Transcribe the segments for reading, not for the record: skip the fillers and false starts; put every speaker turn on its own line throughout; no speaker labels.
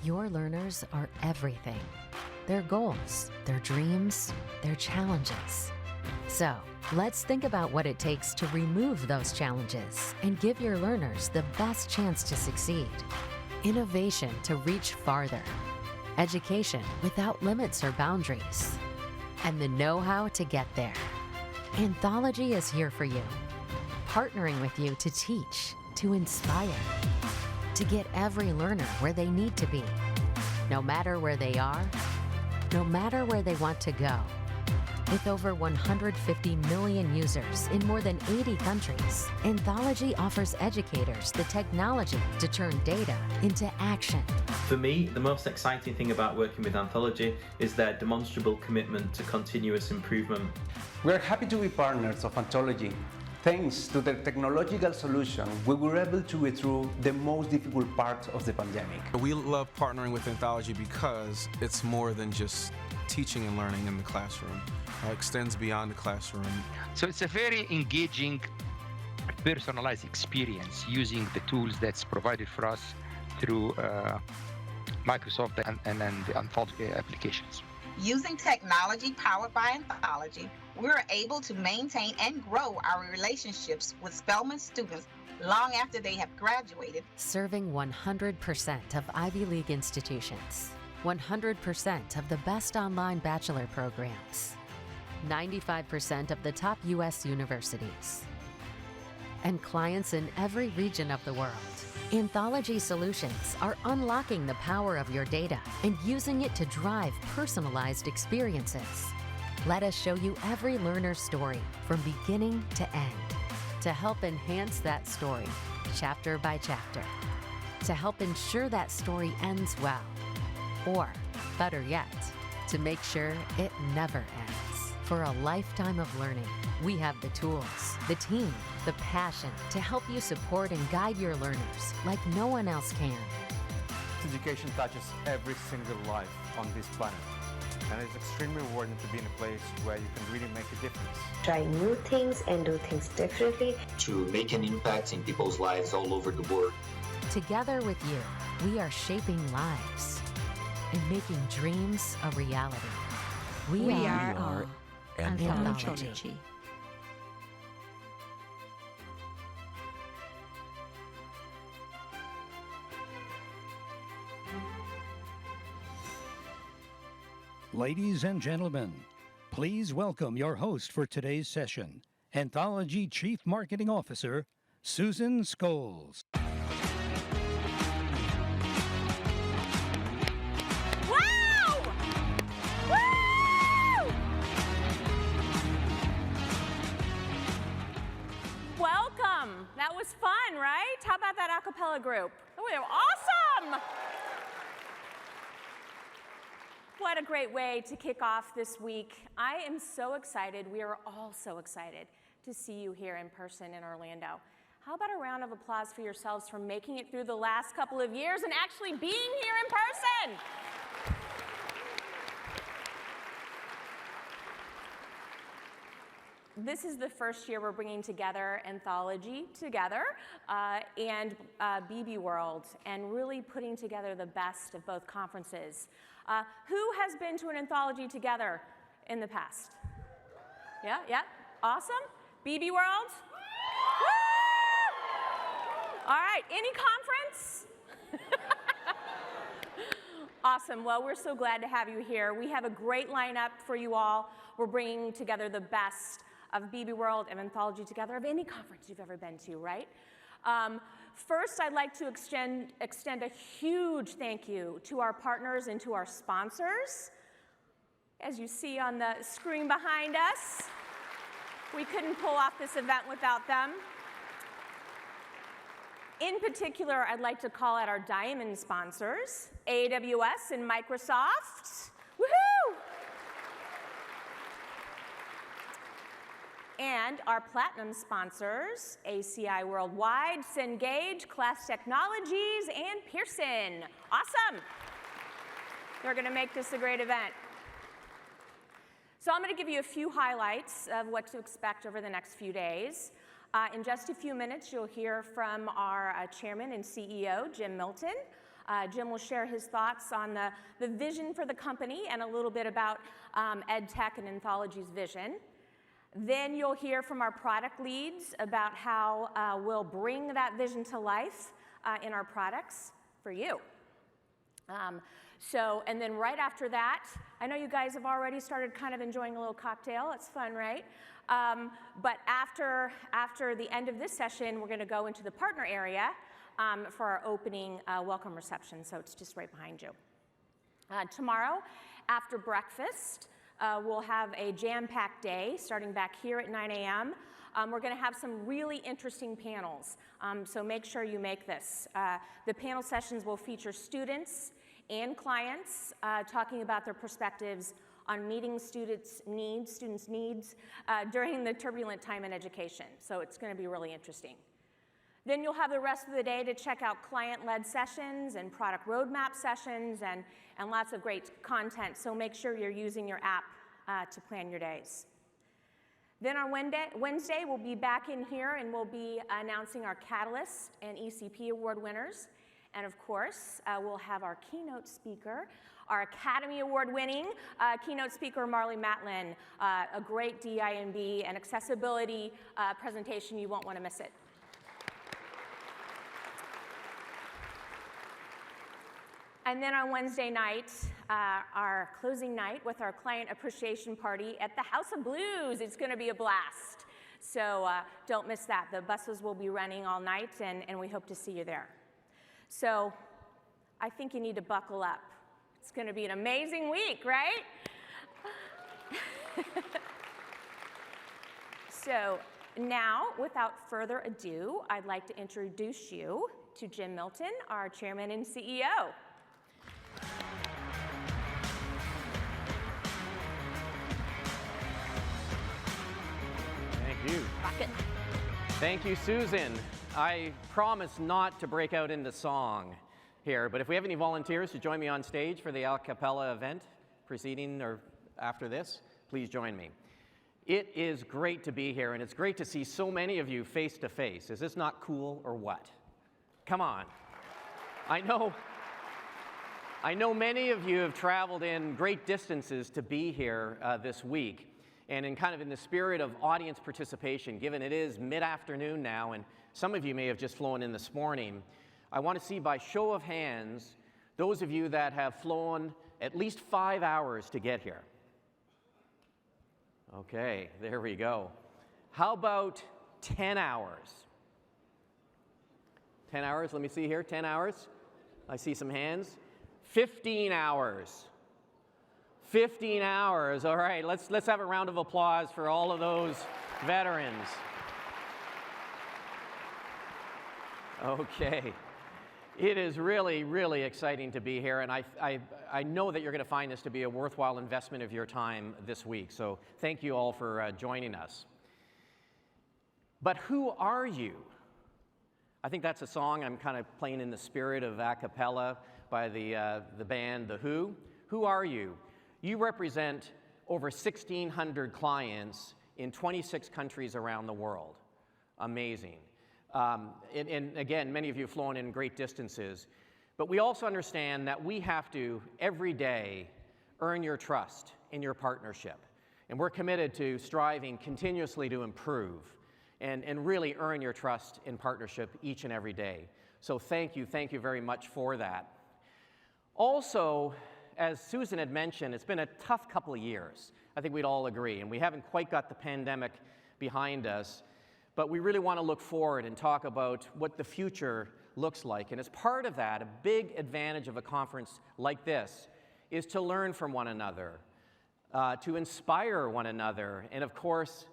Your learners are everything. Their goals, their dreams, their challenges. So, let's think about what it takes to remove those challenges and give your learners the best chance to succeed. Innovation to reach farther. Education without limits or boundaries. And the know-how to get there. Anthology is here for you, partnering with you to teach, to inspire, to get every learner where they need to be, no matter where they are, no matter where they want to go. With over 150 million users in more than 80 countries, Anthology offers educators the technology to turn data into action.
For me, the most exciting thing about working with Anthology is their demonstrable commitment to continuous improvement.
We are happy to be partners of Anthology. Thanks to their technological solution, we were able to get through the most difficult part of the pandemic.
We love partnering with Anthology because it's more than just teaching and learning in the classroom. It extends beyond the classroom.
So it's a very engaging, personalized experience using the tools that's provided for us through Microsoft and then the Anthology applications.
Using technology powered by Anthology, we're able to maintain and grow our relationships with Spelman students long after they have graduated.
Serving 100% of Ivy League institutions, 100% of the best online bachelor programs, 95% of the top U.S. universities, and clients in every region of the world. Anthology solutions are unlocking the power of your data and using it to drive personalized experiences. Let us show you every learner's story from beginning to end to help enhance that story, chapter by chapter, to help ensure that story ends well, or better yet, to make sure it never ends. For a lifetime of learning, we have the tools, the team, the passion to help you support and guide your learners like no one else can.
Education touches every single life on this planet, and it's extremely rewarding to be in a place where you can really make a difference.
Try new things and do things differently.
To make an impact in people's lives all over the world.
Together with you, we are shaping lives and making dreams a reality. We are Anthology.
Ladies and gentlemen, please welcome your host for today's session, Anthology Chief Marketing Officer, Susan Scholes.
Wow! Woo! Welcome. That was fun, right? How about that a cappella group? Oh, they were awesome! What a great way to kick off this week. I am so excited. We are all so excited to see you here in person in Orlando. How about a round of applause for yourselves for making it through the last couple of years and actually being here in person? This is the first year we're bringing together Anthology Together and BB World, and really putting together the best of both conferences. Who has been to an Anthology Together in the past? Yeah, awesome. BB World? Woo! All right, any conference? Awesome, well, we're so glad to have you here. We have a great lineup for you all. We're bringing together the best of BB World and Anthology Together, of any conference you've ever been to, right? First, I'd like to extend a huge thank you to our partners and to our sponsors. As you see on the screen behind us, we couldn't pull off this event without them. In particular, I'd like to call out our diamond sponsors, AWS and Microsoft. Woohoo! And our platinum sponsors, ACI Worldwide, Cengage, Class Technologies, and Pearson. Awesome. They're going to make this a great event. So I'm going to give you a few highlights of what to expect over the next few days. In just a few minutes, you'll hear from our chairman and CEO, Jim Milton. Jim will share his thoughts on the vision for the company and a little bit about EdTech and Anthology's vision. Then you'll hear from our product leads about how we'll bring that vision to life in our products for you. And then right after that, I know you guys have already started kind of enjoying a little cocktail. It's fun, right? But after the end of this session, we're going to go into the partner area for our opening welcome reception. So it's just right behind you. Tomorrow, after breakfast, we'll have a jam-packed day starting back here at 9 a.m. We're going to have some really interesting panels, so make sure you make this. The panel sessions will feature students and clients talking about their perspectives on meeting students' needs during the turbulent time in education. So it's going to be really interesting. Then you'll have the rest of the day to check out client-led sessions and product roadmap sessions and lots of great content. So make sure you're using your app to plan your days. Then on Wednesday, we'll be back in here and we'll be announcing our Catalyst and ECP Award winners. And of course, we'll have our keynote speaker, our Academy Award-winning keynote speaker, Marley Matlin, a great DI&B and accessibility presentation. You won't want to miss it. And then on Wednesday night, our closing night with our client appreciation party at the House of Blues. It's going to be a blast. So don't miss that. The buses will be running all night, and we hope to see you there. So I think you need to buckle up. It's going to be an amazing week, right? So now, without further ado, I'd like to introduce you to Jim Milton, our chairman and CEO.
Thank you.
Rocket.
Thank you, Susan. I promise not to break out into song here, but if we have any volunteers to join me on stage for the a cappella event preceding or after this, please join me. It is great to be here, and it's great to see so many of you face to face. Is this not cool or what? Come on. I know many of you have traveled in great distances to be here this week, and in the spirit of audience participation, given it is mid-afternoon now, and some of you may have just flown in this morning, I want to see by show of hands those of you that have flown at least 5 hours to get here. Okay, there we go. How about 10 hours? 10 hours, let me see here, 10 hours. I see some hands. 15 hours. 15 hours, all right, let's have a round of applause for all of those veterans. Okay, it is really, really exciting to be here, and I know that you're going to find this to be a worthwhile investment of your time this week, so thank you all for joining us. But who are you? I think that's a song I'm kind of playing in the spirit of a cappella by the band The Who. Who are you? You represent over 1,600 clients in 26 countries around the world. Amazing. And again, many of you have flown in great distances, but we also understand that we have to, every day, earn your trust in your partnership. And we're committed to striving continuously to improve and really earn your trust in partnership each and every day. So thank you very much for that. Also, as Susan had mentioned, it's been a tough couple of years. I think we'd all agree, and we haven't quite got the pandemic behind us. But we really want to look forward and talk about what the future looks like. And as part of that, a big advantage of a conference like this is to learn from one another, to inspire one another, and of course,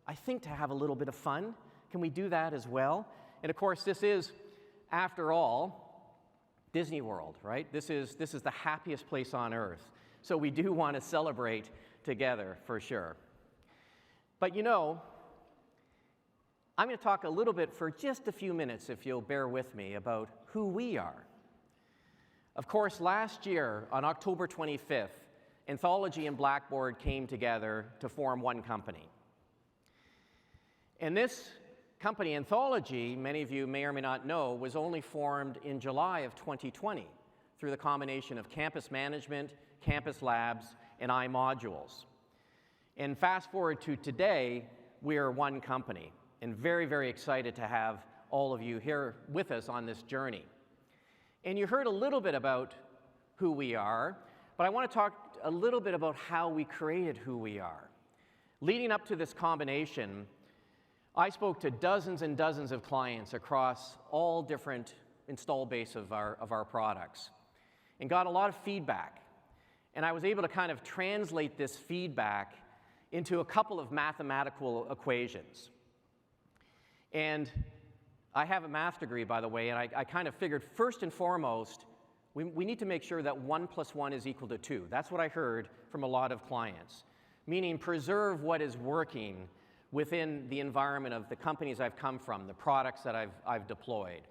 I think to have a little bit of fun. Can we do that as well? And of course, this is, after all, Disney World, right? This is the happiest place on earth. So we do want to celebrate together for sure. But you know, I'm going to talk a little bit for just a few minutes, if you'll bear with me, about who we are. Of course, last year, on October 25th, Anthology and Blackwood came together to form one company. And this company, Anthology, many of you may or may not know, was only formed in July of 2020. through the combination of campus management, campus labs, and iModules. And fast forward to today, we are one company, and very, very excited to have all of you here with us on this journey. And you heard a little bit about who we are, but I want to talk a little bit about how we created who we are. Leading up to this combination, I spoke to dozens and dozens of clients across all different install base of our products and got a lot of feedback. And I was able to kind of translate this feedback into a couple of mathematical equations. And I have a math degree, by the way, and I kind of figured first and foremost, we need to make sure that 1 + 1 is equal to 2. That's what I heard from a lot of clients, meaning preserve what is working within the environment of the companies I've come from, the products that I've deployed.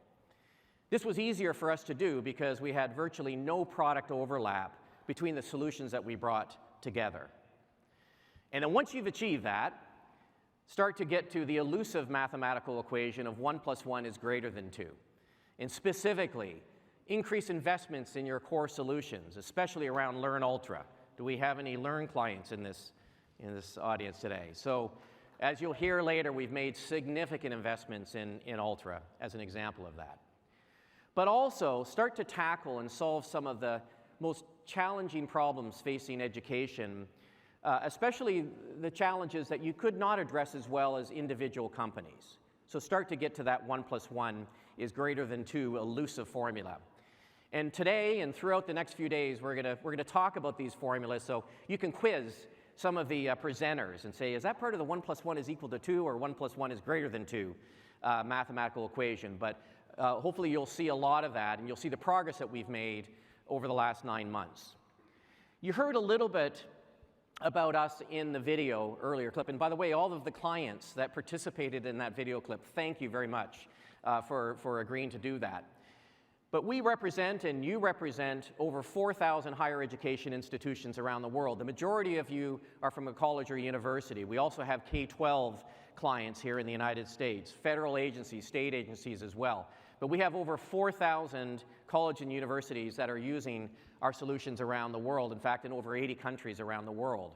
This was easier for us to do because we had virtually no product overlap between the solutions that we brought together. And then once you've achieved that, start to get to the elusive mathematical equation of 1 + 1 is greater than 2. And specifically, increase investments in your core solutions, especially around Learn Ultra. Do we have any Learn clients in this audience today? So as you'll hear later, we've made significant investments in Ultra as an example of that. But also start to tackle and solve some of the most challenging problems facing education, especially the challenges that you could not address as well as individual companies. So start to get to that 1 + 1 is greater than 2 elusive formula. And today and throughout the next few days, we're gonna talk about these formulas so you can quiz some of the presenters and say, is that part of the 1 + 1 is equal to 2 or 1 + 1 is greater than 2 mathematical equation? But hopefully you'll see a lot of that and you'll see the progress that we've made over the last 9 months. You heard a little bit about us in the video earlier clip. And by the way, all of the clients that participated in that video clip, thank you very much for agreeing to do that. But we represent and you represent over 4,000 higher education institutions around the world. The majority of you are from a college or university. We also have K-12 clients here in the United States, federal agencies, state agencies as well. But we have over 4,000 college and universities that are using our solutions around the world, in fact, in over 80 countries around the world.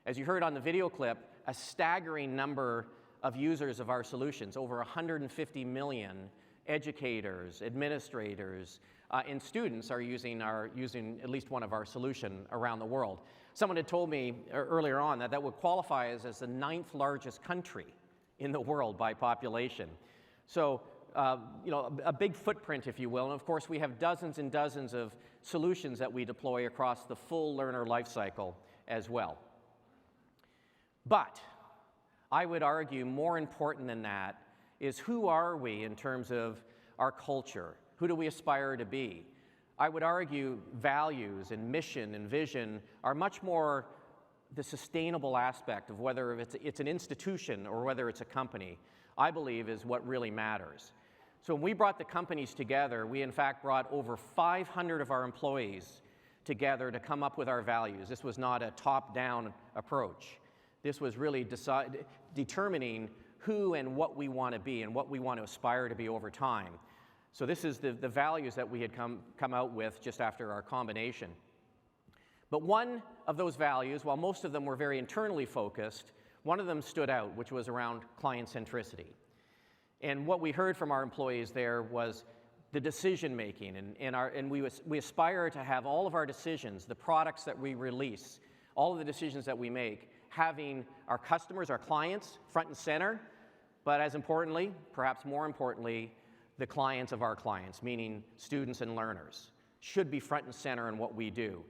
As you heard on the video clip, a staggering number of users of our solutions, over 150 million educators, administrators, and students are using at least one of our solutions around the world. Someone had told me earlier on that would qualify us as the 9th largest country in the world by population. So, a big footprint, if you will. And of course, we have dozens and dozens of solutions that we deploy across the full learner lifecycle as well. But I would argue more important than that is who are we in terms of our culture? Who do we aspire to be? I would argue values and mission and vision are much more the sustainable aspect of whether it's an institution or whether it's a company, I believe is what really matters. So when we brought the companies together, we in fact brought over 500 of our employees together to come up with our values. This was not a top-down approach. This was really determining who and what we want to be and what we want to aspire to be over time. So this is the values that we had come out with just after our combination. But one of those values, while most of them were very internally focused, one of them stood out, which was around client centricity. And what we heard from our employees there was the decision making, and we aspire to have all of our decisions, the products that we release, all of the decisions that we make, having our customers, our clients, front and center, but as importantly, perhaps more importantly, the clients of our clients, meaning students and learners, should be front and center in what we do.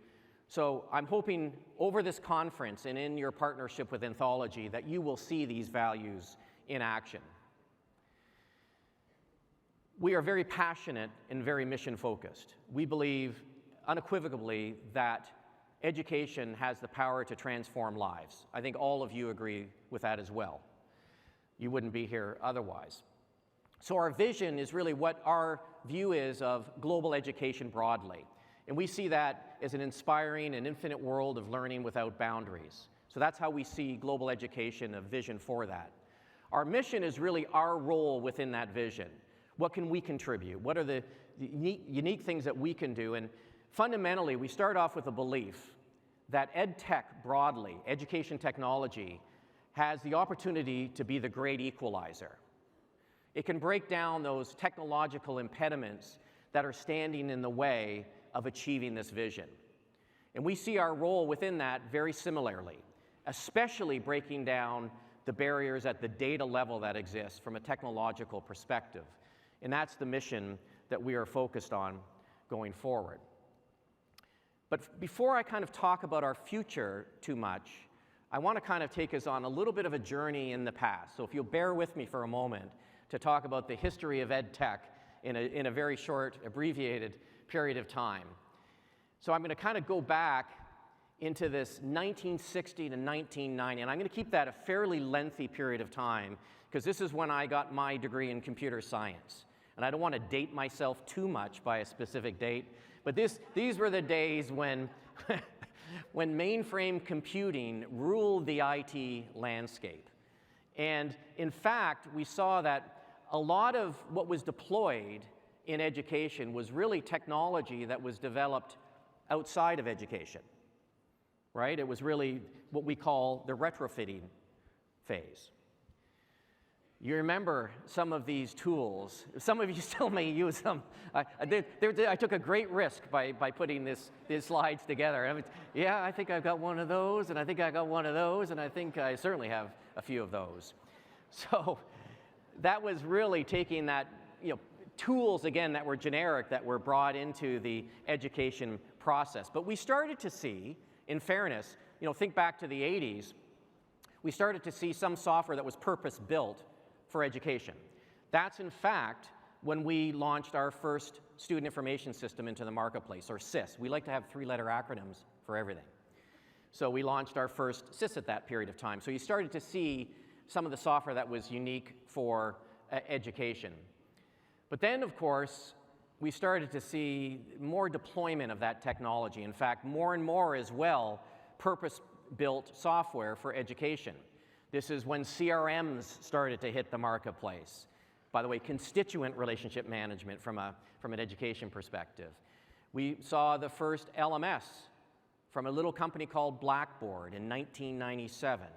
So I'm hoping over this conference and in your partnership with Anthology that you will see these values in action. We are very passionate and very mission focused. We believe unequivocally that education has the power to transform lives. I think all of you agree with that as well. You wouldn't be here otherwise. So our vision is really what our view is of global education broadly. And we see that as an inspiring and infinite world of learning without boundaries. So that's how we see global education, a vision for that. Our mission is really our role within that vision. What can we contribute? What are the unique things that we can do? And Fundamentally, we start off with a belief that ed tech broadly, education technology, has the opportunity to be the great equalizer. It can break down those technological impediments that are standing in the way of achieving this vision. And we see our role within that very similarly, especially breaking down the barriers at the data level that exist from a technological perspective. And that's the mission that we are focused on going forward. But before I kind of talk about our future too much, I want to kind of take us on a little bit of a journey in the past. So if you'll bear with me for a moment to talk about the history of ed tech in a very short, abbreviated period of time. So I'm going to kind of go back into this 1960 to 1990, and I'm going to keep that a fairly lengthy period of time because this is when I got my degree in computer science. And I don't want to date myself too much by a specific date, but these were the days when, when mainframe computing ruled the IT landscape. And in fact, we saw that a lot of what was deployed in education was really technology that was developed outside of education, right? It was really what we call the retrofitting phase. You remember some of these tools. Some of you still may use them. I took a great risk by putting these slides together. I mean, yeah, I think I've got one of those, and I think I got one of those, and I think I certainly have a few of those. So that was really taking that, tools, again, that were generic, that were brought into the education process. But we started to see, in fairness, think back to the 80s, we started to see some software that was purpose-built for education. That's, in fact, when we launched our first student information system into the marketplace, or SIS. We like to have three-letter acronyms for everything. So we launched our first SIS at that period of time. So you started to see some of the software that was unique for education. But then, of course, we started to see more deployment of that technology. In fact, more and more as well, purpose-built software for education. This is when CRMs started to hit the marketplace. By the way, constituent relationship management from an education perspective. We saw the first LMS from a little company called Blackboard in 1997.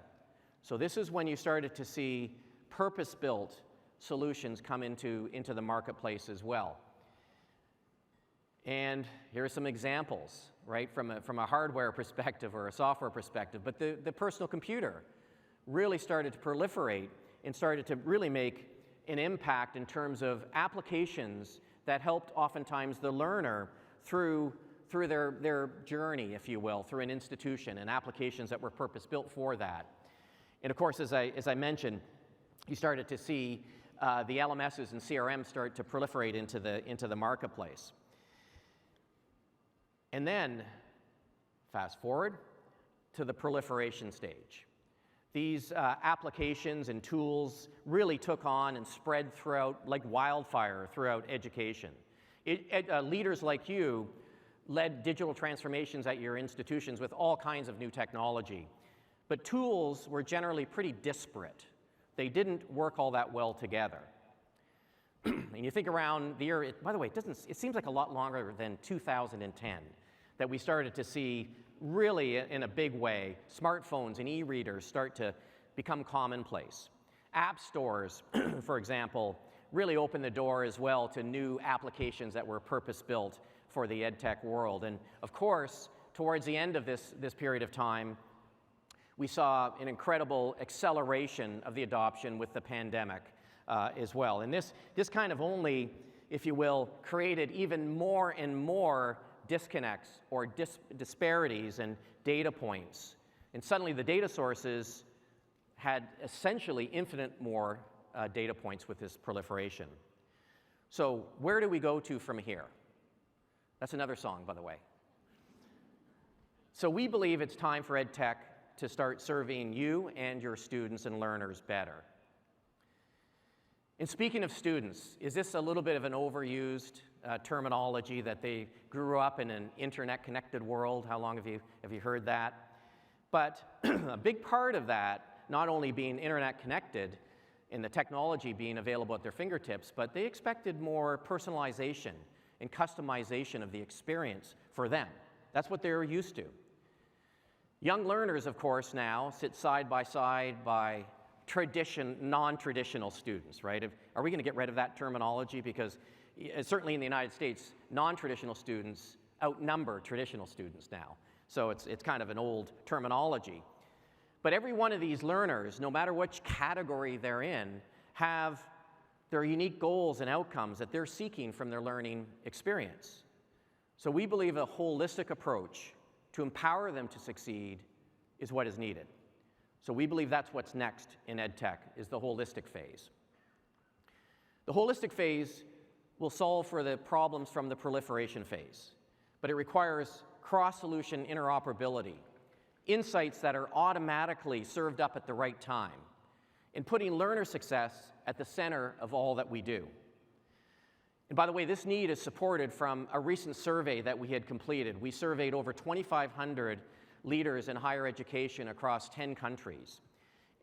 So this is when you started to see purpose-built solutions come into the marketplace as well. And here are some examples, right, from a hardware perspective or a software perspective. But the personal computer really started to proliferate and started to really make an impact in terms of applications that helped oftentimes the learner through their journey, if you will, through an institution, and applications that were purpose-built for that. And of course, as I mentioned, you started to see the LMSs and CRMs start to proliferate into the marketplace. And then, fast forward to the proliferation stage. These applications and tools really took on and spread throughout, like wildfire, throughout education. Leaders like you led digital transformations at your institutions with all kinds of new technology. But tools were generally pretty disparate. They didn't work all that well together. And you think around the year, by the way, it seems like a lot longer than 2010 that we started to see, really in a big way, smartphones and e-readers start to become commonplace. App stores, for example, really opened the door as well to new applications that were purpose-built for the ed tech world. And of course, towards the end of this period of time, we saw an incredible acceleration of the adoption with the pandemic as well. And this kind of only, if you will, created even more and more disconnects or disparities and data points. And suddenly the data sources had essentially infinite more data points with this proliferation. So where do we go to from here? That's another song, by the way. So we believe it's time for ed tech to start serving you and your students and learners better. And speaking of students, is this a little bit of an overused terminology that they grew up in an internet-connected world? How long have you heard that? But a big part of that, not only being internet-connected and the technology being available at their fingertips, but they expected more personalization and customization of the experience for them. That's what they're used to. Young learners, of course, now sit side by non-traditional students, right? Are we going to get rid of that terminology? Because certainly in the United States, non-traditional students outnumber traditional students now. So it's kind of an old terminology. But every one of these learners, no matter which category they're in, have their unique goals and outcomes that they're seeking from their learning experience. So we believe a holistic approach to empower them to succeed is what is needed. So we believe that's what's next in EdTech, is the holistic phase. The holistic phase will solve for the problems from the proliferation phase, but it requires cross-solution interoperability, insights that are automatically served up at the right time, and putting learner success at the center of all that we do. And by the way, this need is supported from a recent survey that we had completed. We surveyed over 2,500 leaders in higher education across 10 countries.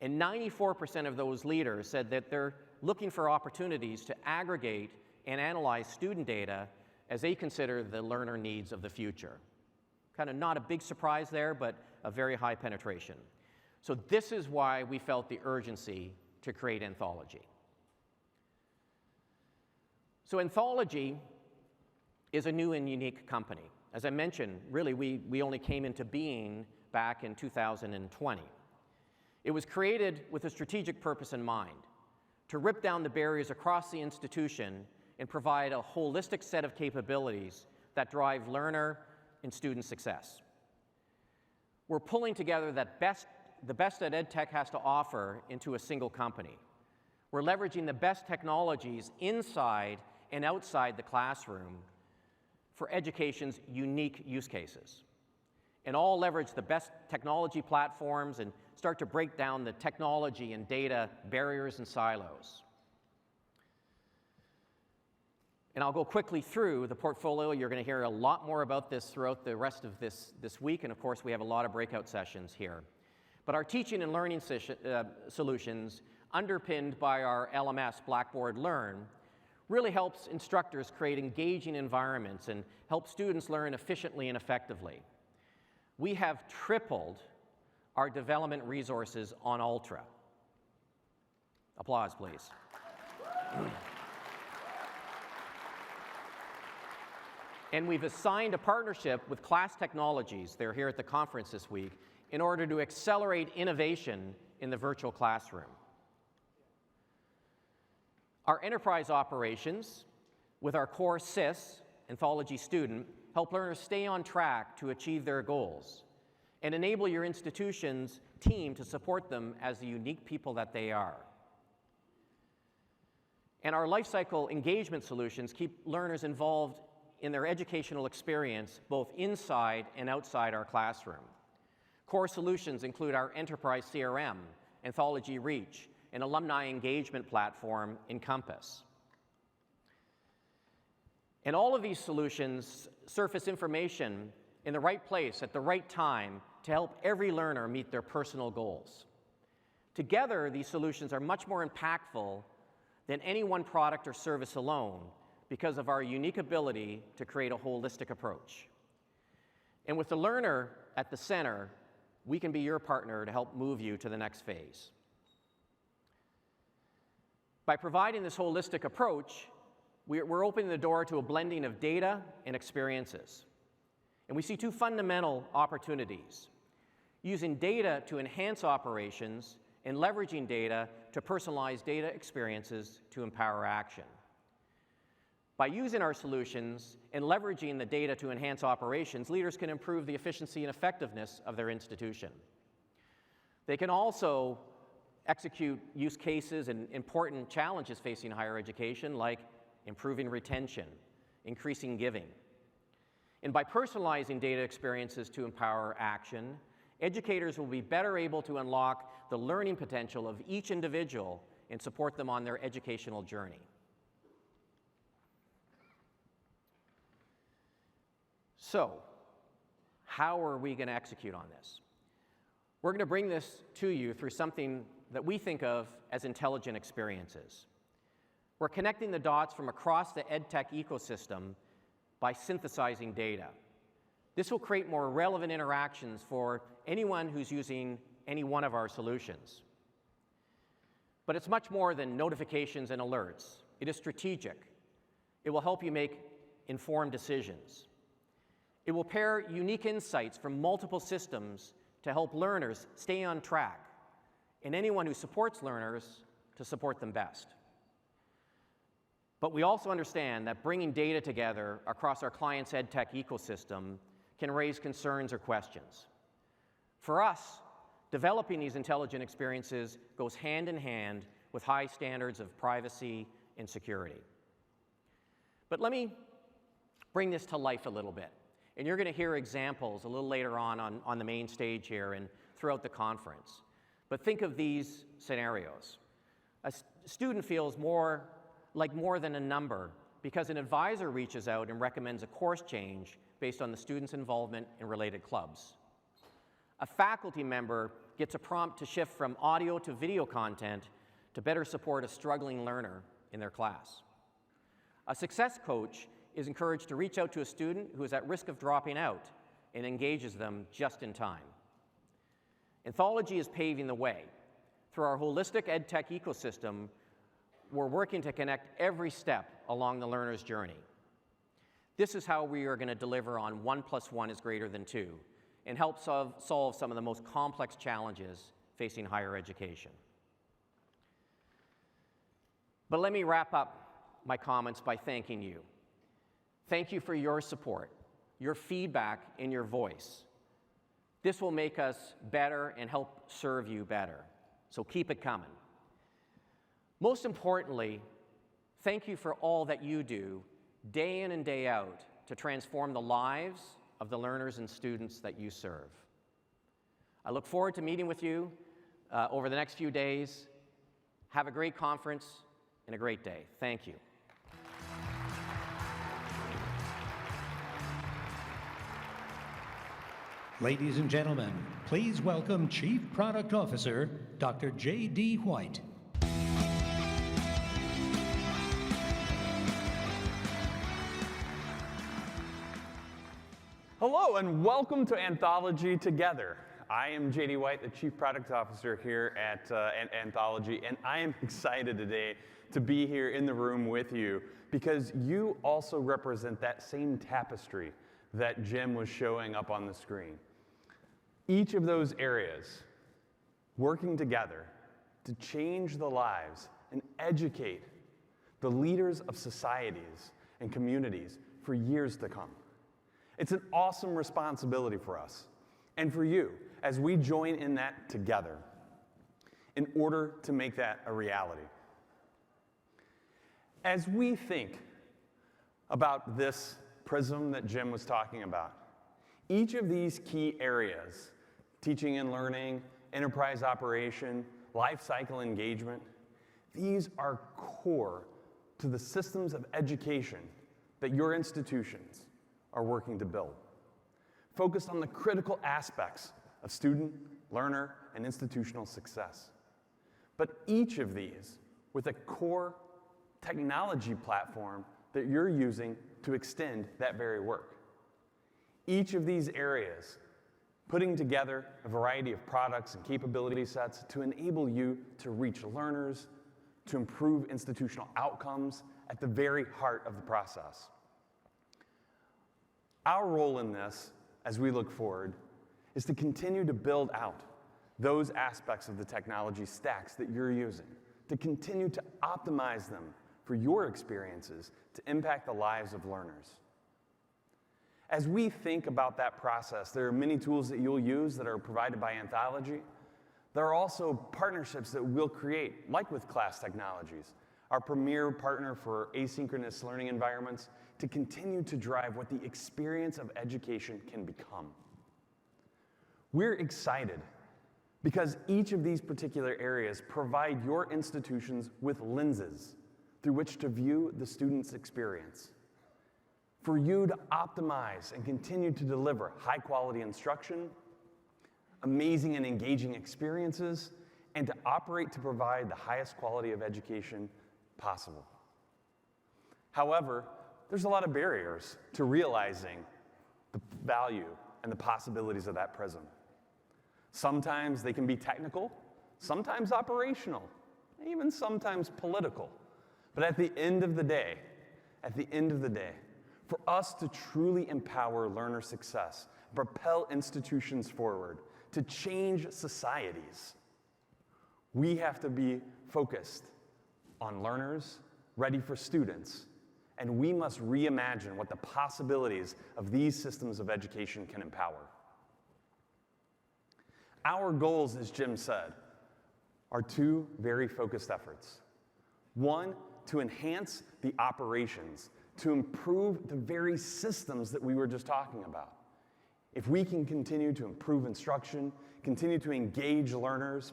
And 94% of those leaders said that they're looking for opportunities to aggregate and analyze student data as they consider the learner needs of the future. Kind of not a big surprise there, but a very high penetration. So this is why we felt the urgency to create Anthology. So Anthology is a new and unique company. As I mentioned, really, we only came into being back in 2020. It was created with a strategic purpose in mind, to rip down the barriers across the institution and provide a holistic set of capabilities that drive learner and student success. We're pulling together the best that EdTech has to offer into a single company. We're leveraging the best technologies inside and outside the classroom for education's unique use cases, and all leverage the best technology platforms and start to break down the technology and data barriers and silos. And I'll go quickly through the portfolio. You're going to hear a lot more about this throughout the rest of this week, and of course we have a lot of breakout sessions here. But our teaching and learning solutions, underpinned by our LMS, Blackboard Learn, really helps instructors create engaging environments and help students learn efficiently and effectively. We have tripled our development resources on Ultra. Applause, please. And we've assigned a partnership with Class Technologies, they're here at the conference this week, in order to accelerate innovation in the virtual classroom. Our enterprise operations, with our core SIS, Anthology Student, help learners stay on track to achieve their goals and enable your institution's team to support them as the unique people that they are. And our lifecycle engagement solutions keep learners involved in their educational experience, both inside and outside our classroom. Core solutions include our enterprise CRM, Anthology Reach, and alumni engagement platform, Encompass. And all of these solutions surface information in the right place at the right time to help every learner meet their personal goals. Together, these solutions are much more impactful than any one product or service alone because of our unique ability to create a holistic approach. And with the learner at the center, we can be your partner to help move you to the next phase. By providing this holistic approach, we're opening the door to a blending of data and experiences. And we see two fundamental opportunities: using data to enhance operations and leveraging data to personalize data experiences to empower action. By using our solutions and leveraging the data to enhance operations, leaders can improve the efficiency and effectiveness of their institution. They can also execute use cases and important challenges facing higher education, like improving retention, increasing giving. And by personalizing data experiences to empower action, educators will be better able to unlock the learning potential of each individual and support them on their educational journey. So, how are we going to execute on this? We're going to bring this to you through something that we think of as intelligent experiences. We're connecting the dots from across the EdTech ecosystem by synthesizing data. This will create more relevant interactions for anyone who's using any one of our solutions. But it's much more than notifications and alerts. It is strategic. It will help you make informed decisions. It will pair unique insights from multiple systems to help learners stay on track, and anyone who supports learners to support them best. But we also understand that bringing data together across our client's EdTech ecosystem can raise concerns or questions. For us, developing these intelligent experiences goes hand in hand with high standards of privacy and security. But let me bring this to life a little bit. And you're going to hear examples a little later on the main stage here and throughout the conference. But think of these scenarios. A student feels more than a number because an advisor reaches out and recommends a course change based on the student's involvement in related clubs. A faculty member gets a prompt to shift from audio to video content to better support a struggling learner in their class. A success coach is encouraged to reach out to a student who is at risk of dropping out and engages them just in time. Anthology is paving the way. Through our holistic EdTech ecosystem, we're working to connect every step along the learner's journey. This is how we are going to deliver on 1 + 1 is greater than 2 and help solve some of the most complex challenges facing higher education. But let me wrap up my comments by thanking you. Thank you for your support, your feedback, and your voice. This will make us better and help serve you better, so keep it coming. Most importantly, thank you for all that you do day in and day out to transform the lives of the learners and students that you serve. I look forward to meeting with you over the next few days. Have a great conference and a great day. Thank you.
Ladies and gentlemen, please welcome Chief Product Officer, Dr. J.D. White.
Hello and welcome to Anthology Together. I am J.D. White, the Chief Product Officer here at Anthology, and I am excited today to be here in the room with you because you also represent that same tapestry that Jim was showing up on the screen. Each of those areas working together to change the lives and educate the leaders of societies and communities for years to come. It's an awesome responsibility for us and for you as we join in that together in order to make that a reality. As we think about this prism that Jim was talking about, each of these key areas, teaching and learning, enterprise operation, life cycle engagement, these are core to the systems of education that your institutions are working to build, focused on the critical aspects of student, learner, and institutional success. But each of these with a core technology platform that you're using to extend that very work. Each of these areas putting together a variety of products and capability sets to enable you to reach learners, to improve institutional outcomes at the very heart of the process. Our role in this, as we look forward, is to continue to build out those aspects of the technology stacks that you're using, to continue to optimize them for your experiences to impact the lives of learners. As we think about that process, there are many tools that you'll use that are provided by Anthology. There are also partnerships that we'll create, like with Class Technologies, our premier partner for asynchronous learning environments, to continue to drive what the experience of education can become. We're excited because each of these particular areas provide your institutions with lenses through which to view the student's experience. For you to optimize and continue to deliver high-quality instruction, amazing and engaging experiences, and to operate to provide the highest quality of education possible. However, there's a lot of barriers to realizing the value and the possibilities of that prism. Sometimes they can be technical, sometimes operational, even sometimes political. But at the end of the day, for us to truly empower learner success, propel institutions forward, to change societies, we have to be focused on learners, ready for students, and we must reimagine what the possibilities of these systems of education can empower. Our goals, as Jim said, are two very focused efforts. One, to enhance the operations, to improve the very systems that we were just talking about. If we can continue to improve instruction, continue to engage learners,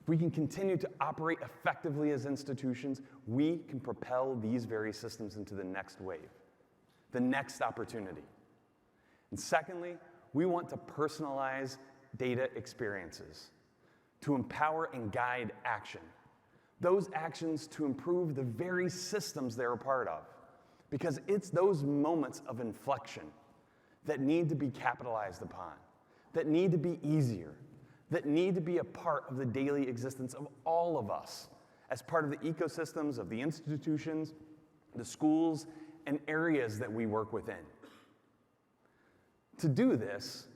if we can continue to operate effectively as institutions, we can propel these very systems into the next wave, the next opportunity. And secondly, we want to personalize data experiences, to empower and guide action. Those actions to improve the very systems they're a part of. Because it's those moments of inflection that need to be capitalized upon, that need to be easier, that need to be a part of the daily existence of all of us as part of the ecosystems of the institutions, the schools, and areas that we work within. To do this,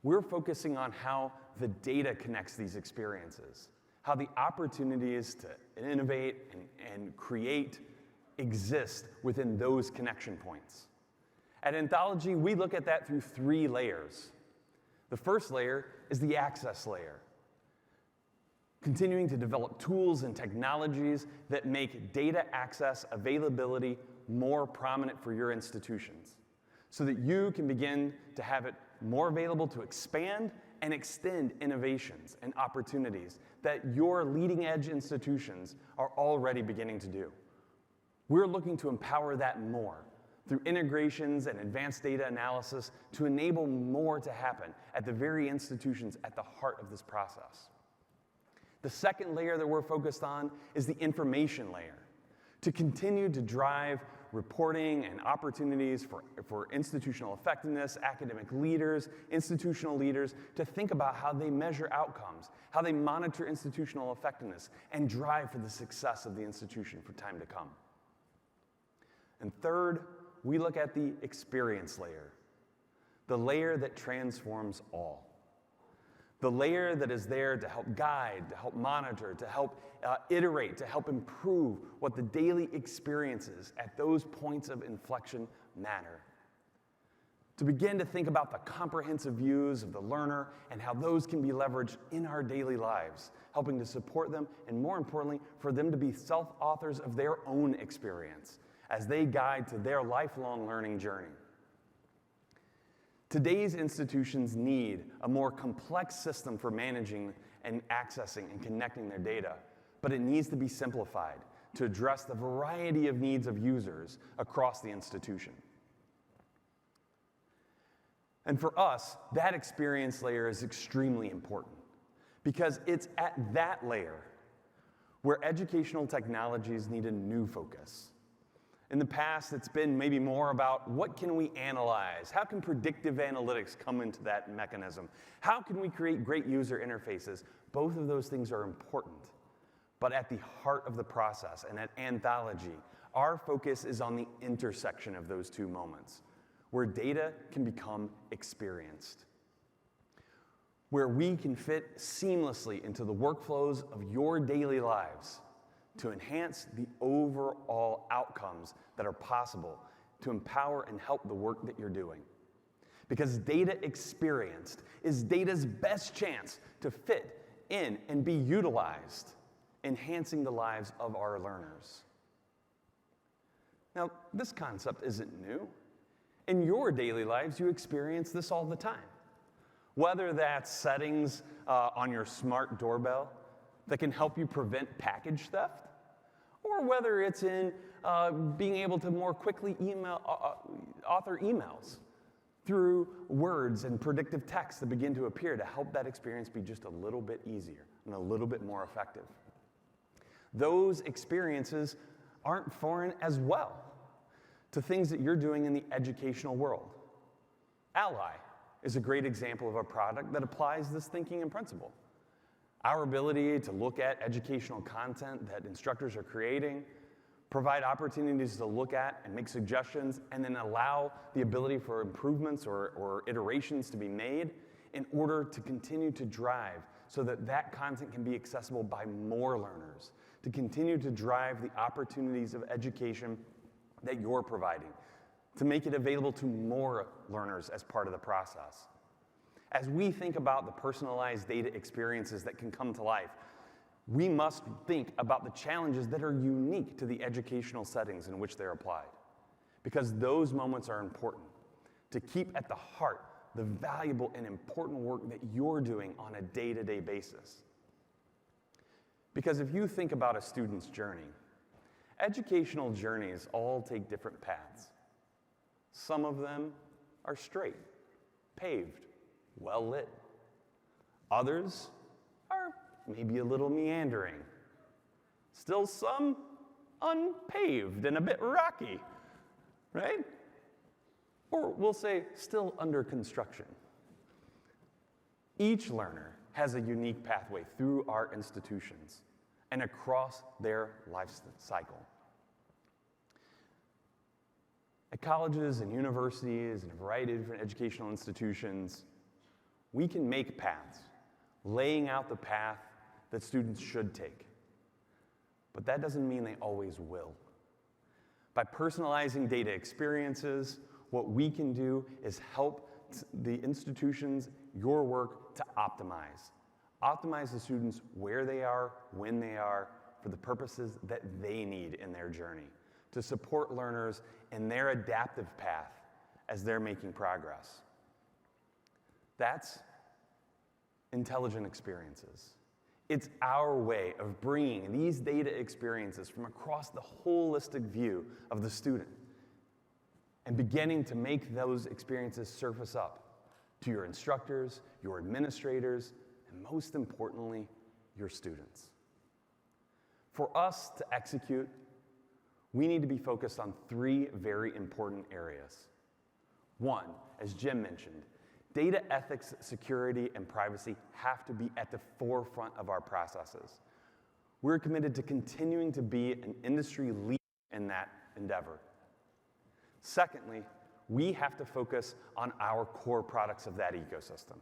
we're focusing on how the data connects these experiences, how the opportunities to innovate and create exist within those connection points. At Anthology, we look at that through 3 layers. The first layer is the access layer, continuing to develop tools and technologies that make data access availability more prominent for your institutions, so that you can begin to have it more available to expand and extend innovations and opportunities that your leading edge institutions are already beginning to do. We're looking to empower that more through integrations and advanced data analysis to enable more to happen at the very institutions at the heart of this process. The second layer that we're focused on is the information layer, to continue to drive reporting and opportunities for institutional effectiveness, academic leaders, institutional leaders, to think about how they measure outcomes, how they monitor institutional effectiveness, and drive for the success of the institution for time to come. And third, we look at the experience layer, the layer that transforms all. The layer that is there to help guide, to help monitor, to help iterate, to help improve what the daily experiences at those points of inflection matter. To begin to think about the comprehensive views of the learner and how those can be leveraged in our daily lives, helping to support them, and more importantly, for them to be self-authors of their own experience as they guide to their lifelong learning journey. Today's institutions need a more complex system for managing and accessing and connecting their data, but it needs to be simplified to address the variety of needs of users across the institution. And for us, that experience layer is extremely important because it's at that layer where educational technologies need a new focus. In the past, it's been maybe more about what can we analyze? How can predictive analytics come into that mechanism? How can we create great user interfaces? Both of those things are important. But at the heart of the process, and at Anthology, our focus is on the intersection of those two moments, where data can become experienced, where we can fit seamlessly into the workflows of your daily lives, to enhance the overall outcomes that are possible to empower and help the work that you're doing. Because data experienced is data's best chance to fit in and be utilized, enhancing the lives of our learners. Now, this concept isn't new. In your daily lives, you experience this all the time. Whether that's settings on your smart doorbell that can help you prevent package theft, or whether it's in being able to more quickly author emails through words and predictive text that begin to appear to help that experience be just a little bit easier and a little bit more effective. Those experiences aren't foreign as well to things that you're doing in the educational world. Ally is a great example of a product that applies this thinking and principle. Our ability to look at educational content that instructors are creating, provide opportunities to look at and make suggestions, and then allow the ability for improvements or iterations to be made in order to continue to drive so that that content can be accessible by more learners, to continue to drive the opportunities of education that you're providing, to make it available to more learners as part of the process. As we think about the personalized data experiences that can come to life, we must think about the challenges that are unique to the educational settings in which they're applied, because those moments are important to keep at the heart the valuable and important work that you're doing on a day-to-day basis. Because if you think about a student's journey, educational journeys all take different paths. Some of them are straight, paved, well lit. Others are maybe a little meandering. Still some unpaved and a bit rocky, right? Or we'll say still under construction. Each learner has a unique pathway through our institutions and across their life cycle. At colleges and universities and a variety of different educational institutions, we can make paths, laying out the path that students should take. But that doesn't mean they always will. By personalizing data experiences, what we can do is help the institutions, your work, to optimize. Optimize the students where they are, when they are, for the purposes that they need in their journey, to support learners in their adaptive path as they're making progress. That's intelligent experiences. It's our way of bringing these data experiences from across the holistic view of the student and beginning to make those experiences surface up to your instructors, your administrators, and most importantly, your students. For us to execute, we need to be focused on three very important areas. One, as Jim mentioned, data ethics, security, and privacy have to be at the forefront of our processes. We're committed to continuing to be an industry leader in that endeavor. Secondly, we have to focus on our core products of that ecosystem,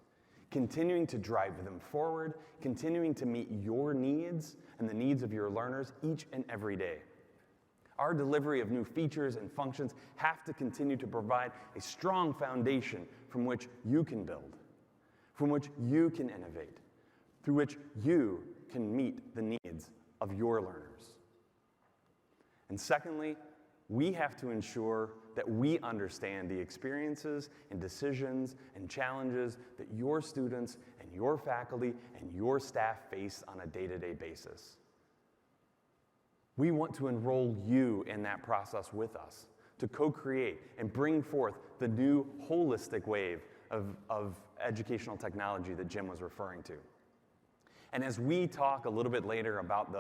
continuing to drive them forward, continuing to meet your needs and the needs of your learners each and every day. Our delivery of new features and functions have to continue to provide a strong foundation from which you can build, from which you can innovate, through which you can meet the needs of your learners. And secondly, we have to ensure that we understand the experiences and decisions and challenges that your students and your faculty and your staff face on a day-to-day basis. We want to enroll you in that process with us, to co-create and bring forth the new holistic wave of educational technology that Jim was referring to. And as we talk a little bit later about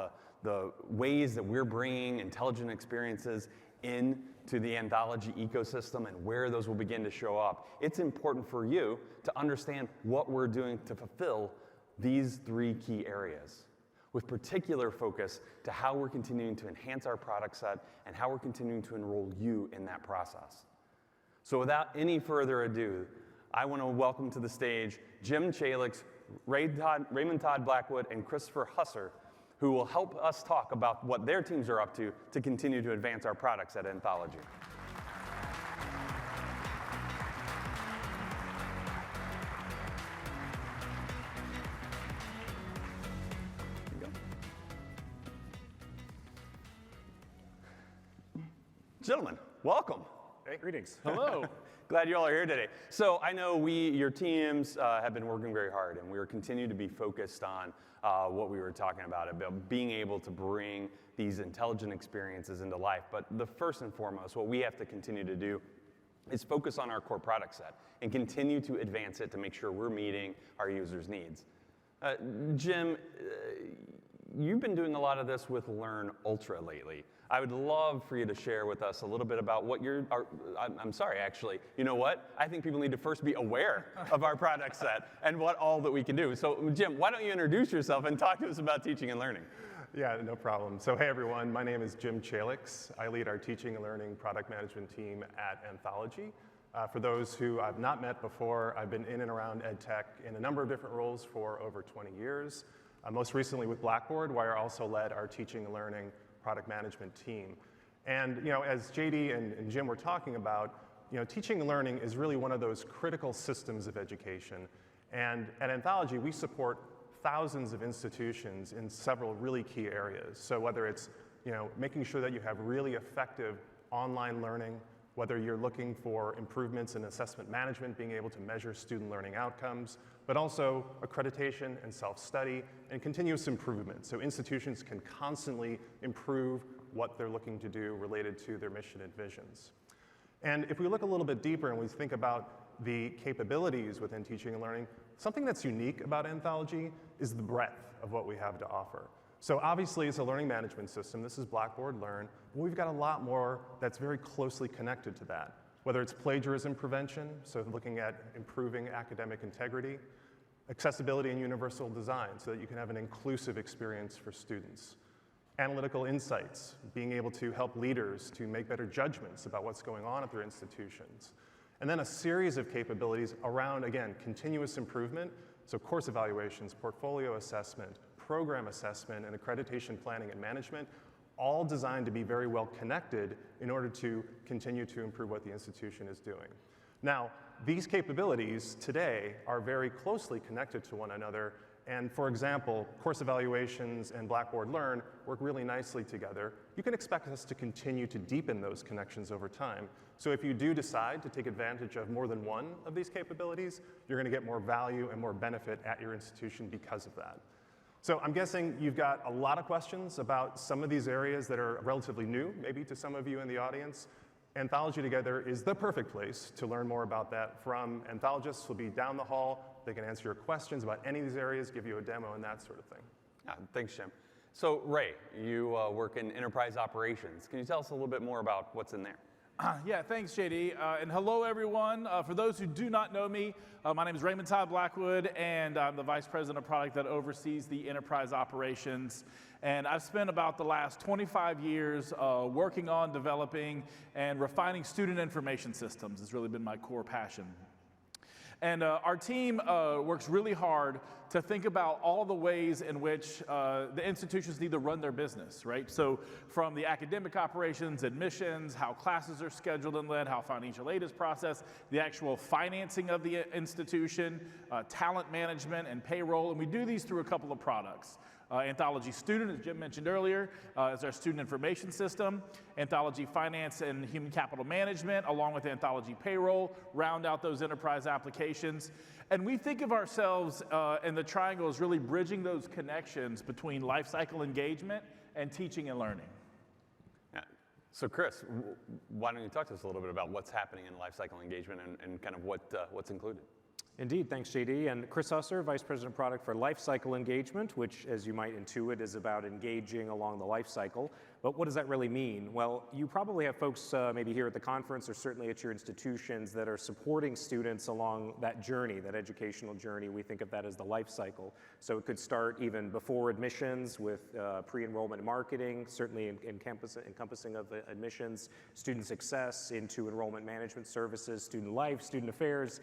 the ways that we're bringing intelligent experiences into the Anthology ecosystem and where those will begin to show up, it's important for you to understand what we're doing to fulfill these three key areas, with particular focus to how we're continuing to enhance our product set and how we're continuing to enroll you in that process. So without any further ado, I want to welcome to the stage Jim Chalex, Raymond Todd Blackwood, and Christopher Husser, who will help us talk about what their teams are up to continue to advance our products at Anthology. Gentlemen, welcome.
Hey, greetings.
Hello. Glad you all are here today. So I know your teams have been working very hard, and we are continuing to be focused on what we were talking about being able to bring these intelligent experiences into life. But the first and foremost, what we have to continue to do is focus on our core product set and continue to advance it to make sure we're meeting our users' needs. Jim, you've been doing a lot of this with Learn Ultra lately. I would love for you to share with us a little bit about what I'm sorry, actually. You know what? I think people need to first be aware of our product set and what all that we can do. So Jim, why don't you introduce yourself and talk to us about teaching and learning?
Yeah, no problem. So hey everyone, my name is Jim Chalex. I lead our teaching and learning product management team at Anthology. For those who I've not met before, I've been in and around ed tech in a number of different roles for over 20 years. Most recently with Blackwood, where I also led our teaching and learning product management team. And as JD and Jim were talking about, teaching and learning is really one of those critical systems of education. And at Anthology, we support thousands of institutions in several really key areas. So whether it's making sure that you have really effective online learning, whether you're looking for improvements in assessment management, being able to measure student learning outcomes, but also accreditation and self-study and continuous improvement. So institutions can constantly improve what they're looking to do related to their mission and visions. And if we look a little bit deeper and we think about the capabilities within teaching and learning, something that's unique about Anthology is the breadth of what we have to offer. So obviously it's a learning management system. This is Blackboard Learn. But we've got a lot more that's very closely connected to that, whether it's plagiarism prevention, so looking at improving academic integrity, accessibility and universal design so that you can have an inclusive experience for students, analytical insights, being able to help leaders to make better judgments about what's going on at their institutions, and then a series of capabilities around, again, continuous improvement, so course evaluations, portfolio assessment, program assessment, and accreditation planning and management, all designed to be very well connected in order to continue to improve what the institution is doing. Now, these capabilities today are very closely connected to one another, and for example, course evaluations and Blackboard Learn work really nicely together. You can expect us to continue to deepen those connections over time. So if you do decide to take advantage of more than one of these capabilities, you're going to get more value and more benefit at your institution because of that. So I'm guessing you've got a lot of questions about some of these areas that are relatively new, maybe to some of you in the audience. Anthology Together is the perfect place to learn more about that from anthologists who will be down the hall. They can answer your questions about any of these areas, give you a demo and that sort of thing.
Yeah, thanks, Jim. So Ray, you work in enterprise operations. Can you tell us a little bit more about what's in there?
Yeah, thanks, JD. And hello, everyone. For those who do not know me, my name is Raymond Todd Blackwood, and I'm the Vice President of Product that oversees the enterprise operations. And I've spent about the last 25 years working on developing and refining student information systems. It's really been my core passion. And our team works really hard to think about all the ways in which the institutions need to run their business, right? So from the academic operations, admissions, how classes are scheduled and led, how financial aid is processed, the actual financing of the institution, talent management and payroll, and we do these through a couple of products. Anthology Student, as Jim mentioned earlier, is our student information system. Anthology Finance and Human Capital Management, along with Anthology Payroll, round out those enterprise applications. And we think of ourselves in the triangle as really bridging those connections between lifecycle engagement and teaching and learning.
Yeah. So Chris, why don't you talk to us a little bit about what's happening in lifecycle engagement and kind of what's included?
Indeed, thanks JD. And Chris Husser, Vice President of Product for Lifecycle Engagement, which as you might intuit is about engaging along the life cycle. But what does that really mean? Well, you probably have folks maybe here at the conference or certainly at your institutions that are supporting students along that journey, that educational journey. We think of that as the life cycle. So it could start even before admissions with pre-enrollment marketing, certainly encompassing of admissions, student success, into enrollment management services, student life, student affairs,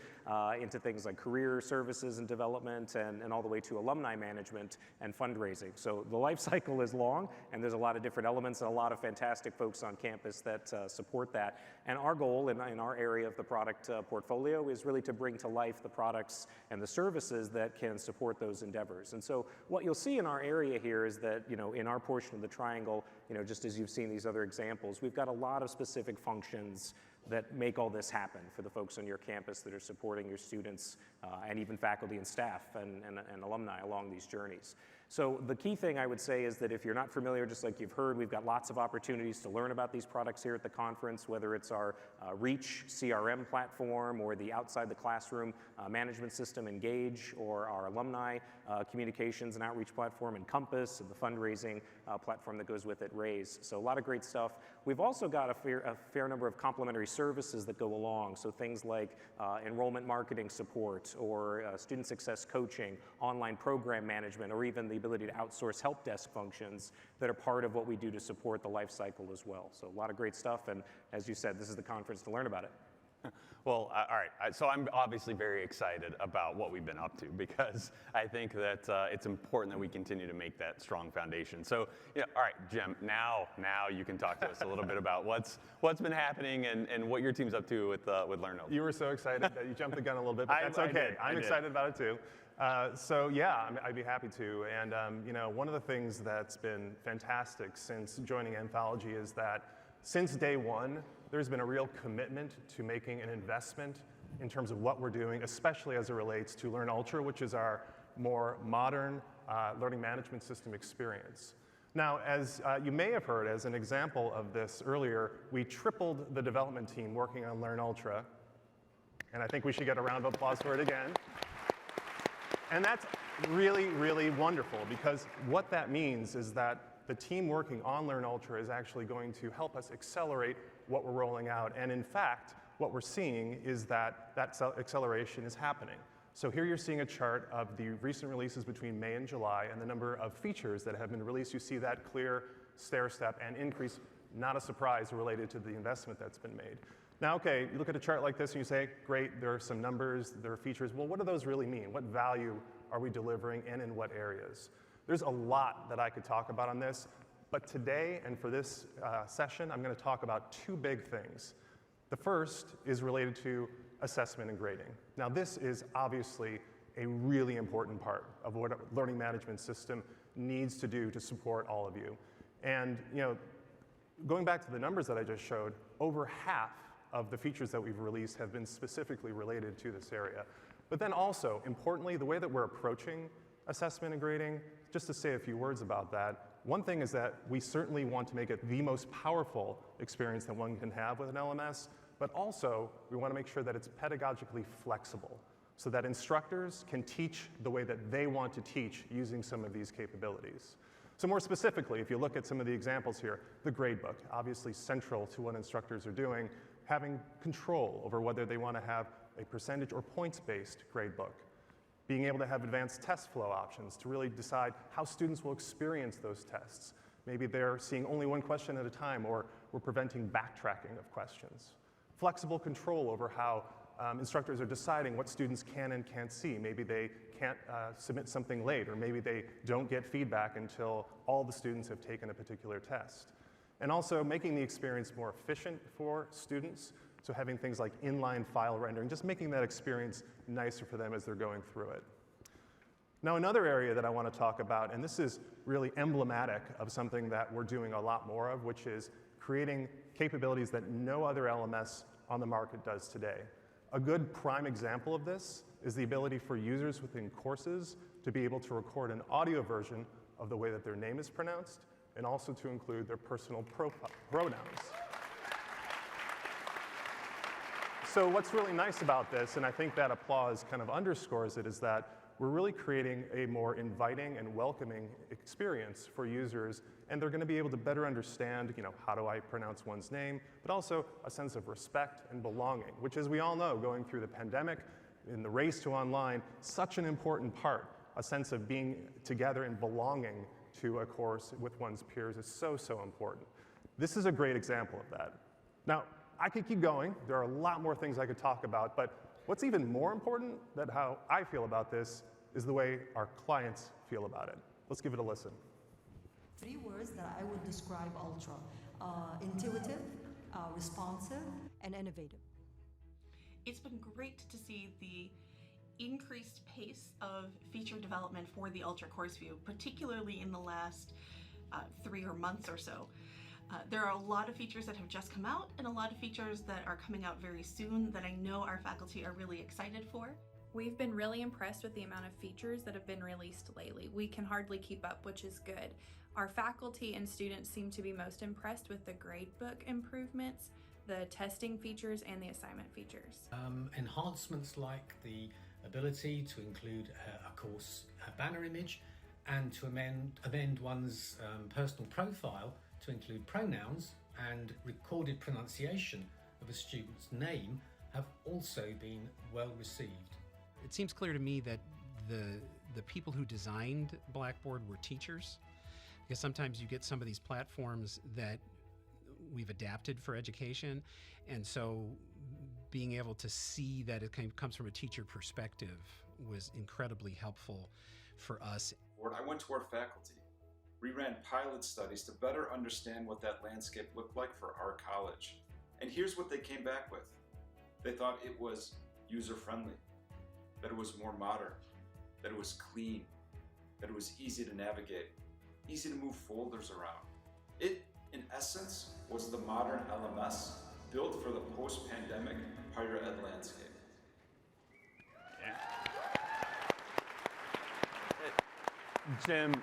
into things like career services and development, and all the way to alumni management and fundraising. So the life cycle is long, and there's a lot of different elements and a lot of fantastic folks on campus that support that. And our goal in our area of the product portfolio is really to bring to life the products and the services that can support those endeavors. And so what you'll see in our area here is that, in our portion of the triangle, just as you've seen these other examples, we've got a lot of specific functions that make all this happen for the folks on your campus that are supporting your students and even faculty and staff and alumni along these journeys. So the key thing I would say is that if you're not familiar, just like you've heard, we've got lots of opportunities to learn about these products here at the conference, whether it's our Reach CRM platform or the outside the classroom management system Engage, or our alumni communications and outreach platform Encompass, and the fundraising platform that goes with it, Raise. So a lot of great stuff. We've also got a fair number of complementary services that go along. So things like enrollment marketing support, or student success coaching, online program management, or even the ability to outsource help desk functions that are part of what we do to support the life cycle as well. So a lot of great stuff, and as you said, this is the conference to learn about it.
Well, all right, so I'm obviously very excited about what we've been up to, because I think that it's important that we continue to make that strong foundation. So, all right, Jim, now you can talk to us a little bit about what's been happening and what your team's up to with Learn Ultra.
You were so excited that you jumped the gun a little bit, but that's okay. I'm excited about it too. So yeah, I'd be happy to. And one of the things that's been fantastic since joining Anthology is that since day one, there's been a real commitment to making an investment in terms of what we're doing, especially as it relates to Learn Ultra, which is our more modern learning management system experience. Now, as you may have heard, as an example of this earlier, we tripled the development team working on Learn Ultra, and I think we should get a round of applause for it again. And that's really, really wonderful, because what that means is that the team working on Learn Ultra is actually going to help us accelerate what we're rolling out. And in fact, what we're seeing is that acceleration is happening. So here you're seeing a chart of the recent releases between May and July and the number of features that have been released. You see that clear stair step and increase, not a surprise related to the investment that's been made. Now, okay, you look at a chart like this and you say, great, there are some numbers, there are features. Well, what do those really mean? What value are we delivering, and in what areas? There's a lot that I could talk about on this, but today and for this session, I'm going to talk about two big things. The first is related to assessment and grading. Now, this is obviously a really important part of what a learning management system needs to do to support all of you. And going back to the numbers that I just showed, over half of the features that we've released have been specifically related to this area. But then also, importantly, the way that we're approaching assessment and grading, just to say a few words about that, one thing is that we certainly want to make it the most powerful experience that one can have with an LMS, but also we want to make sure that it's pedagogically flexible, so that instructors can teach the way that they want to teach using some of these capabilities. So more specifically, if you look at some of the examples here, the gradebook, obviously central to what instructors are doing, having control over whether they want to have a percentage or points-based gradebook, being able to have advanced test flow options to really decide how students will experience those tests. Maybe they're seeing only one question at a time, or we're preventing backtracking of questions. Flexible control over how instructors are deciding what students can and can't see. Maybe they can't submit something late, or maybe they don't get feedback until all the students have taken a particular test. And also making the experience more efficient for students, so having things like inline file rendering, just making that experience nicer for them as they're going through it. Now, another area that I want to talk about, and this is really emblematic of something that we're doing a lot more of, which is creating capabilities that no other LMS on the market does today. A good prime example of this is the ability for users within courses to be able to record an audio version of the way that their name is pronounced, and also to include their personal pronouns. So what's really nice about this, and I think that applause kind of underscores it, is that we're really creating a more inviting and welcoming experience for users, and they're going to be able to better understand, how do I pronounce one's name, but also a sense of respect and belonging, which, as we all know, going through the pandemic, in the race to online, such an important part. A sense of being together and belonging to a course with one's peers is so, so important. This is a great example of that. Now, I could keep going. There are a lot more things I could talk about, but what's even more important than how I feel about this is the way our clients feel about it. Let's give it a listen.
3 words that I would describe Ultra: intuitive, responsive, and innovative.
It's been great to see the increased pace of feature development for the Ultra Course View, particularly in the last 3 months or so. There are a lot of features that have just come out, and a lot of features that are coming out very soon that I know our faculty are really excited for.
We've been really impressed with the amount of features that have been released lately. We can hardly keep up, which is good. Our faculty and students seem to be most impressed with the gradebook improvements, the testing features, and the assignment features.
Enhancements like the ability to include a course banner image and to amend one's personal profile to include pronouns and recorded pronunciation of a student's name have also been well received.
It seems clear to me that the people who designed Blackboard were teachers, because sometimes you get some of these platforms that we've adapted for education, and so being able to see that it comes from a teacher perspective was incredibly helpful for us.
I went to our faculty. We ran pilot studies to better understand what that landscape looked like for our college. And here's what they came back with. They thought it was user-friendly, that it was more modern, that it was clean, that it was easy to navigate, easy to move folders around. It, in essence, was the modern LMS built for the post-pandemic higher ed landscape.
Jim,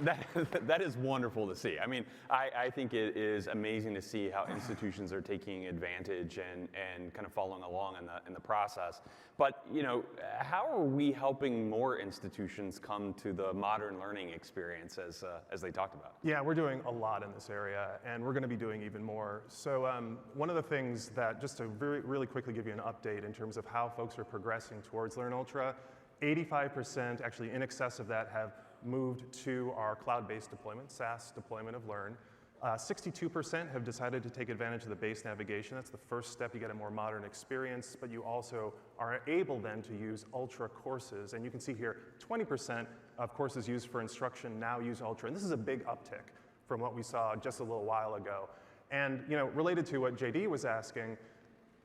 that is wonderful to see. I mean, I think it is amazing to see how institutions are taking advantage and kind of following along in the process. But, you know, how are we helping more institutions come to the modern learning experience as they talked about?
Yeah, we're doing a lot in this area, and we're going to be doing even more. So one of the things that, just to really quickly give you an update in terms of how folks are progressing towards Learn Ultra, 85%, actually in excess of that, have moved to our cloud-based deployment, SaaS deployment of Learn. 62% have decided to take advantage of the base navigation. That's the first step. You get a more modern experience, but you also are able then to use Ultra courses. And you can see here, 20% of courses used for instruction now use Ultra. And this is a big uptick from what we saw just a little while ago. And, you know, related to what JD was asking,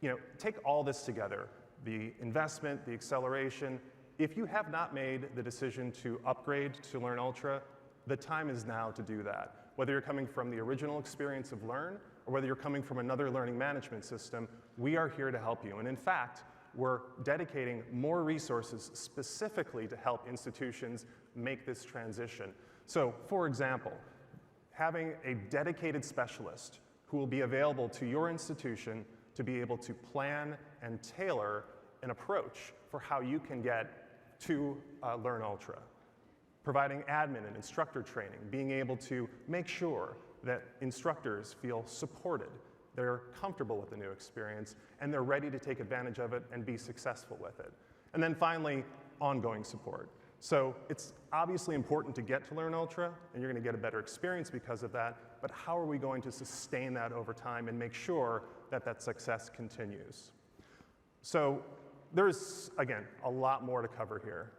you know, take all this together, the investment, the acceleration. If you have not made the decision to upgrade to Learn Ultra, the time is now to do that. Whether you're coming from the original experience of Learn, or whether you're coming from another learning management system, we are here to help you. And in fact, we're dedicating more resources specifically to help institutions make this transition. So, for example, having a dedicated specialist who will be available to your institution to be able to plan and tailor an approach for how you can get to Learn Ultra. Providing admin and instructor training, being able to make sure that instructors feel supported, they're comfortable with the new experience, and they're ready to take advantage of it and be successful with it. And then finally, ongoing support. So it's obviously important to get to Learn Ultra, and you're going to get a better experience because of that, but how are we going to sustain that over time and make sure that that success continues? So there's, again, a lot more to cover here.